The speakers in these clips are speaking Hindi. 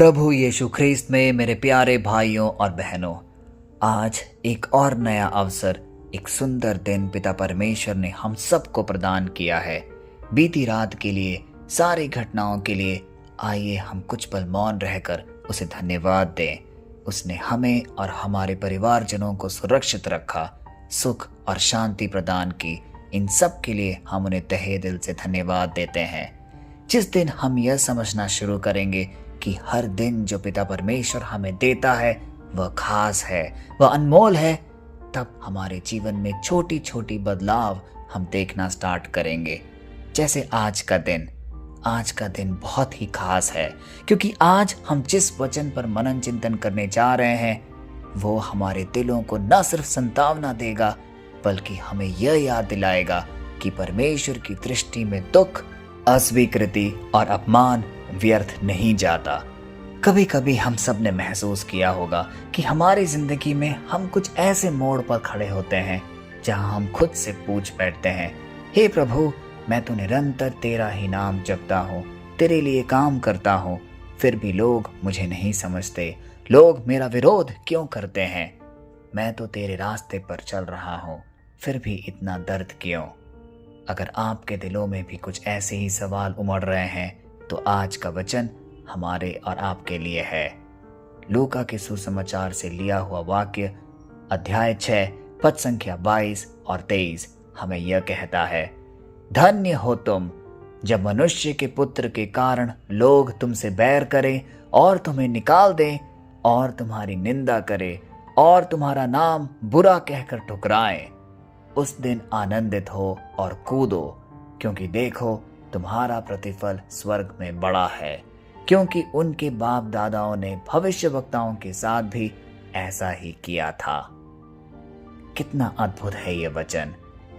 प्रभु यीशु ख्रीस्त में मेरे प्यारे भाइयों और बहनों, आज एक और नया अवसर, एक सुंदर दिन पिता परमेश्वर ने हम सबको प्रदान किया है। बीती रात के लिए, सारी घटनाओं के लिए आइए हम कुछ पल मौन रहकर उसे धन्यवाद दें। उसने हमें और हमारे परिवारजनों को सुरक्षित रखा, सुख और शांति प्रदान की। इन सब के लिए हम उन्हें तहे दिल से धन्यवाद देते हैं। जिस दिन हम यह समझना शुरू करेंगे कि हर दिन जो पिता परमेश्वर हमें देता है वह खास है, वह अनमोल है, तब हमारे जीवन में छोटी छोटी बदलाव हम देखना स्टार्ट करेंगे। जैसे आज का दिन बहुत ही खास है, क्योंकि आज हम जिस वचन पर मनन चिंतन करने जा रहे हैं वो हमारे दिलों को न सिर्फ संतावना देगा, बल्कि हमें यह याद दिलाएगा कि परमेश्वर की दृष्टि में दुख, अस्वीकृति और अपमान व्यर्थ नहीं जाता। कभी कभी हम सब ने महसूस किया होगा कि हमारी जिंदगी में हम कुछ ऐसे मोड़ पर खड़े होते हैं जहां हम खुद से पूछ बैठते हैं, हे प्रभु, मैं तो निरंतर तेरा ही नाम जपता हूँ, तेरे लिए काम करता हूँ, फिर भी लोग मुझे नहीं समझते, लोग मेरा विरोध क्यों करते हैं? मैं तो तेरे रास्ते पर चल रहा हूँ, फिर भी इतना दर्द क्यों? अगर आपके दिलों में भी कुछ ऐसे ही सवाल उमड़ रहे हैं तो आज का वचन हमारे और आपके लिए है। लूका के सुसमाचार से लिया हुआ वाक्य अध्याय 6 पद संख्या 22 और 23 हमें यह कहता है, धन्य हो तुम जब मनुष्य के पुत्र के कारण लोग तुमसे बैर करें और तुम्हें निकाल दें और तुम्हारी निंदा करें और तुम्हारा नाम बुरा कहकर ठुकराएं। उस दिन आनंदित हो और कूदो, क्योंकि देखो तुम्हारा प्रतिफल स्वर्ग में बड़ा है, क्योंकि उनके बाप दादाओं ने भविष्यवक्ताओं के साथ भी ऐसा ही किया था। कितना अद्भुत है ये वचन।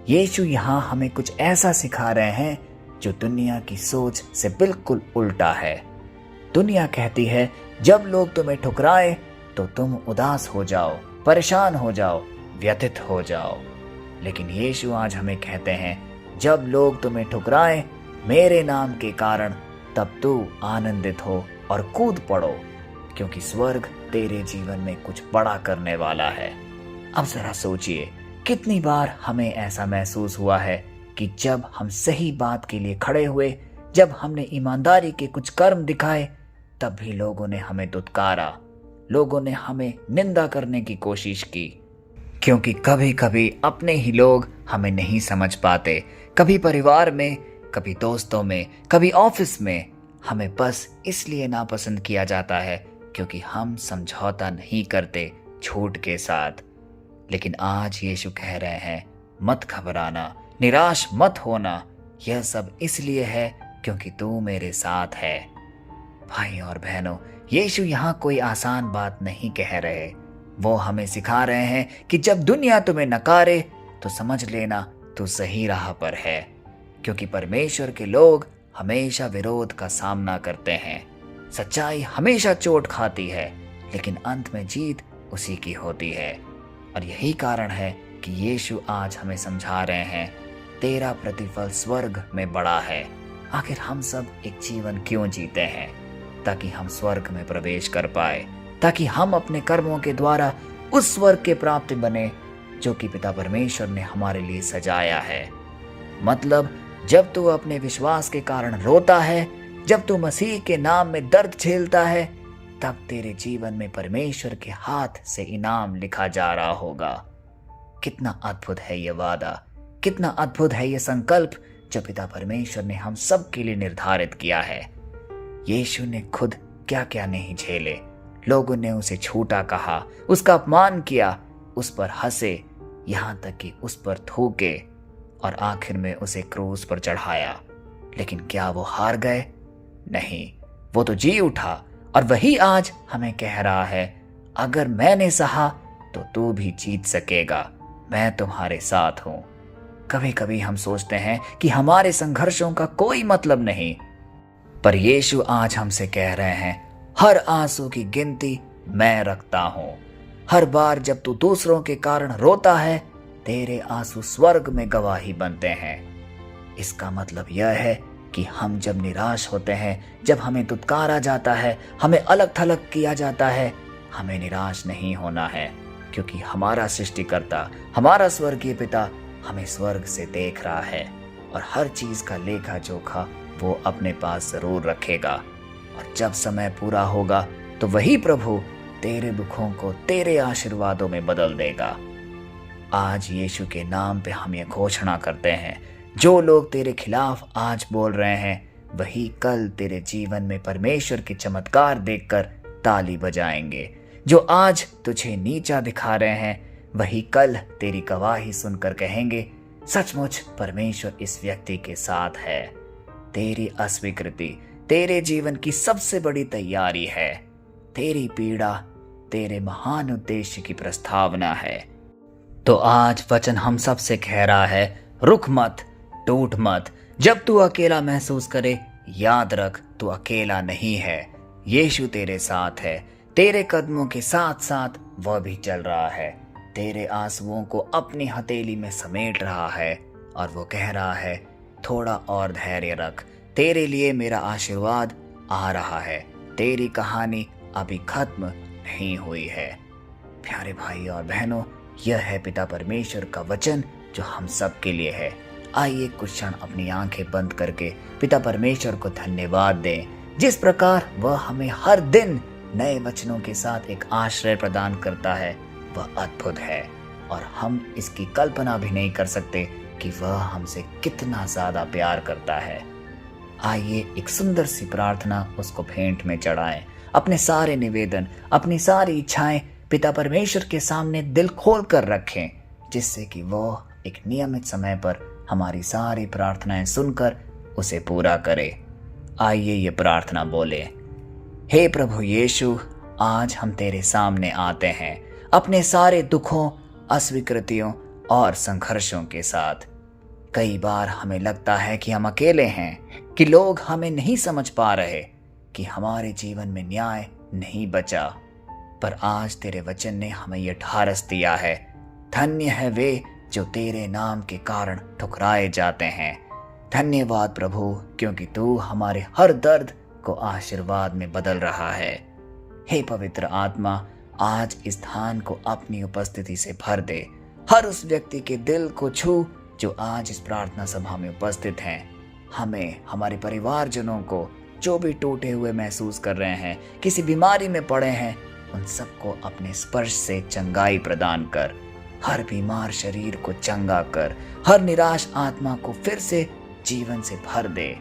यीशु यहाँ हमें कुछ ऐसा सिखा रहे हैं जो दुनिया की सोच से बिल्कुल उल्टा है। दुनिया कहती है जब लोग तुम्हें ठुकराए तो तुम उदास हो जाओ, परेशान हो जाओ, व्यथित हो जाओ। लेकिन यीशु आज हमें कहते हैं जब लोग तुम्हें ठुकराएं मेरे नाम के कारण, तब तू आनंदित हो और कूद पड़ो, क्योंकि स्वर्ग तेरे जीवन में कुछ बड़ा करने वाला है। अब जरा सोचिए, कितनी बार हमें ऐसा महसूस हुआ है कि जब हम सही बात के लिए खड़े हुए, जब हमने ईमानदारी के कुछ कर्म दिखाए, तब भी लोगों ने हमें दुत्कारा, लोगों ने हमें निंदा करने की कोशिश की। क्योंकि कभी कभी अपने ही लोग हमें नहीं समझ पाते, कभी परिवार में, कभी दोस्तों में, कभी ऑफिस में हमें बस इसलिए नापसंद किया जाता है क्योंकि हम समझौता नहीं करते झूठ के साथ। लेकिन आज यीशु कह रहे हैं, मत घबराना, निराश मत होना, यह सब इसलिए है क्योंकि तू मेरे साथ है। भाई और बहनों, यीशु यहाँ कोई आसान बात नहीं कह रहे। वो हमें सिखा रहे हैं कि जब दुनिया तुम्हें नकारे तो समझ लेना तू सही राह पर है, क्योंकि परमेश्वर के लोग हमेशा विरोध का सामना करते हैं। सच्चाई हमेशा चोट खाती है, लेकिन अंत में जीत उसी की होती है। और यही कारण है कि यीशु आज हमें समझा रहे हैं, तेरा प्रतिफल स्वर्ग में बड़ा है। आखिर हम सब एक जीवन क्यों जीते हैं? ताकि हम स्वर्ग में प्रवेश कर पाए, ताकि हम अपने कर्मों के द्वारा उस स्वर्ग के प्राप्ति बने जो कि पिता परमेश्वर ने हमारे लिए सजाया है। मतलब जब तू अपने विश्वास के कारण रोता है, जब तू मसीह के नाम में दर्द झेलता है, तब तेरे जीवन में परमेश्वर के हाथ से इनाम लिखा जा रहा होगा। कितना अद्भुत है ये वादा, कितना अद्भुत है ये संकल्प जो पिता परमेश्वर ने हम सब के लिए निर्धारित किया है। यीशु ने खुद क्या क्या नहीं झेले। लोगों ने उसे झूठा कहा, उसका अपमान किया, उस पर हंसे, यहाँ तक कि उस पर थूके और आखिर में उसे क्रूस पर चढ़ाया। लेकिन क्या वो हार गए? नहीं, वो तो जी उठा। और वही आज हमें कह रहा है, अगर मैंने सहा तो तू भी जीत सकेगा, मैं तुम्हारे साथ हूं। कभी कभी हम सोचते हैं कि हमारे संघर्षों का कोई मतलब नहीं, पर यीशु आज हमसे कह रहे हैं, हर आंसू की गिनती मैं रखता हूं। हर बार जब तू दूसरों के कारण रोता है, तेरे आंसू स्वर्ग में गवाही बनते हैं। इसका मतलब यह है कि हम जब निराश होते हैं, जब हमें दुत्कारा जाता है, हमें अलग थलग किया जाता है, हमें निराश नहीं होना है, क्योंकि हमारा सृष्टिकर्ता, हमारा स्वर्गीय पिता हमें स्वर्ग से देख रहा है और हर चीज का लेखा जोखा वो अपने पास जरूर रखेगा। और जब समय पूरा होगा तो वही प्रभु तेरे दुखों को तेरे आशीर्वादों में बदल देगा। आज यीशु के नाम पे हम ये घोषणा करते हैं, जो लोग तेरे खिलाफ आज बोल रहे हैं, वही कल तेरे जीवन में परमेश्वर के चमत्कार देखकर ताली बजाएंगे। जो आज तुझे नीचा दिखा रहे हैं, वही कल तेरी गवाही सुनकर कहेंगे, सचमुच परमेश्वर इस व्यक्ति के साथ है। तेरी अस्वीकृति तेरे जीवन की सबसे बड़ी तैयारी है। तेरी पीड़ा तेरे महान उद्देश्य की प्रस्तावना है। तो आज वचन हम सब से कह रहा है, रुक मत, टूट मत। जब तू अकेला महसूस करे, याद रख तू अकेला नहीं है। यीशु तेरे साथ है। तेरे कदमों के साथ साथ वह भी चल रहा है। तेरे आंसुओं को अपनी हथेली में समेट रहा है और वो कह रहा है, थोड़ा और धैर्य रख, तेरे लिए मेरा आशीर्वाद आ रहा है। तेरी कहानी अभी खत्म नहीं हुई है। प्यारे भाई और बहनों, यह है पिता परमेश्वर का वचन जो हम सब के लिए है। आइए कुछ क्षण अपनी आंखें बंद करके पिता परमेश्वर को धन्यवाद दें, जिस प्रकार वह हमें हर दिन नए वचनों के साथ एक आश्रय प्रदान करता है। वह अद्भुत है और हम इसकी कल्पना भी नहीं कर सकते कि वह हमसे कितना ज्यादा प्यार करता है। आइए एक सुंदर सी प्रार्थना उसको भेंट में चढ़ाएं। अपने सारे निवेदन, अपनी सारी इच्छाएं पिता परमेश्वर के सामने दिल खोल कर रखें, जिससे कि वो एक नियमित समय पर हमारी सारी प्रार्थनाएं सुनकर उसे पूरा करे। आइए ये प्रार्थना बोले। हे प्रभु यीशु, आज हम तेरे सामने आते हैं अपने सारे दुखों, अस्वीकृतियों और संघर्षों के साथ। कई बार हमें लगता है कि हम अकेले हैं, कि लोग हमें नहीं समझ पा रहे, कि हमारे जीवन में न्याय नहीं बचा। पर आज तेरे वचन ने हमें यह ढारस दिया है, धन्य है वे जो तेरे नाम के कारण ठुकराए जाते हैं। धन्यवाद प्रभु, क्योंकि तू हमारे हर दर्द को आशीर्वाद में बदल रहा है। हे पवित्र आत्मा, आज इस स्थान को अपनी उपस्थिति से भर दे। हर उस व्यक्ति के दिल को छू जो आज इस प्रार्थना सभा में उपस्थित हैं। हमें, हमारे परिवारजनों को, जो भी टूटे हुए महसूस कर रहे हैं, किसी बीमारी में पड़े हैं, उन सबको अपने स्पर्श से चंगाई प्रदान कर। हर बीमार शरीर को चंगा कर। हर निराश आत्मा को फिर से जीवन से भर दे।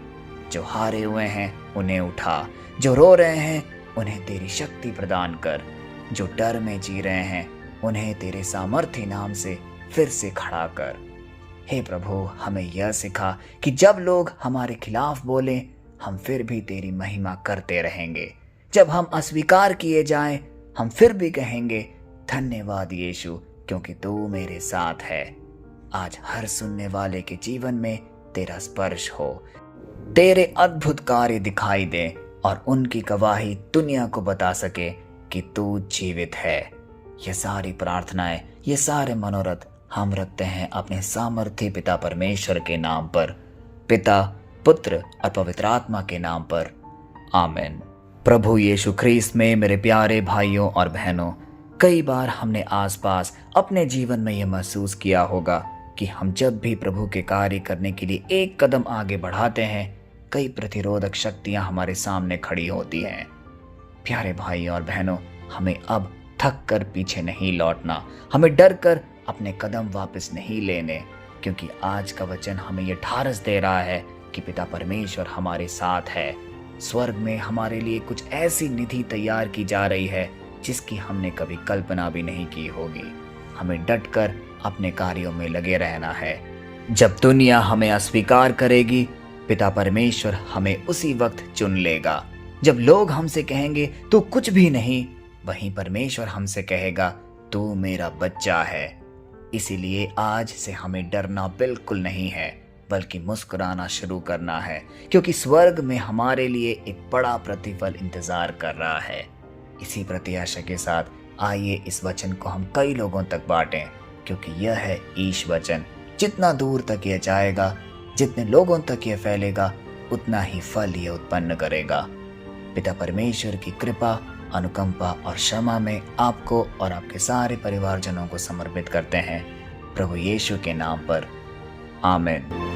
जो हारे हुए हैं उन्हें उठा। जो रो रहे हैं उन्हें तेरी शक्ति प्रदान कर। जो डर में जी रहे हैं उन्हें तेरे सामर्थ्य नाम से फिर से खड़ा कर। हे प्रभु, हमें यह सिखा कि जब लोग हमारे खिलाफ बोलें, हम फिर भी तेरी महिमा करते रहेंगे। जब हम अस्वीकार किए जाएं, हम फिर भी कहेंगे, धन्यवाद यीशु, क्योंकि तू मेरे साथ है। आज हर सुनने वाले के जीवन में तेरा स्पर्श हो, तेरे अद्भुत कार्य दिखाई दे और उनकी गवाही दुनिया को बता सके कि तू जीवित है। ये सारी प्रार्थनाएं, ये सारे मनोरथ हम रखते हैं अपने सामर्थ्य पिता परमेश्वर के नाम पर, पिता, पुत्र और पवित्र आत्मा के नाम पर। आमीन। प्रभु यीशु ख्रीस्त में मेरे प्यारे भाइयों और बहनों, कई बार हमने आसपास अपने जीवन में यह महसूस किया होगा कि हम जब भी प्रभु के कार्य करने के लिए एक कदम आगे बढ़ाते हैं, कई प्रतिरोधक शक्तियां हमारे सामने खड़ी होती हैं। प्यारे भाई और बहनों, हमें अब थक कर पीछे नहीं लौटना, हमें डर कर अपने कदम वापस नहीं लेने, क्योंकि आज का वचन हमें यह ढारस दे रहा है कि पिता परमेश्वर हमारे साथ है। स्वर्ग में हमारे लिए कुछ ऐसी निधि तैयार की जा रही है जिसकी हमने कभी कल्पना भी नहीं की होगी। हमें डटकर अपने कार्यों में लगे रहना है। जब दुनिया हमें अस्वीकार करेगी, पिता परमेश्वर हमें उसी वक्त चुन लेगा। जब लोग हमसे कहेंगे तू कुछ भी नहीं, वहीं परमेश्वर हमसे कहेगा तू मेरा बच्चा है। इसीलिए आज से हमें डरना बिल्कुल नहीं है, बल्कि मुस्कुराना शुरू करना है, क्योंकि स्वर्ग में हमारे लिए एक बड़ा प्रतिफल इंतजार कर रहा है। इसी प्रत्याशा के साथ आइए इस वचन को हम कई लोगों तक बांटें, क्योंकि यह है ईश वचन। जितना दूर तक यह जाएगा, जितने लोगों तक यह फैलेगा, उतना ही फल ये उत्पन्न करेगा। पिता परमेश्वर की कृपा, अनुकंपा और क्षमा में आपको और आपके सारे परिवारजनों को समर्पित करते हैं, प्रभु यीशु के नाम पर, आमीन।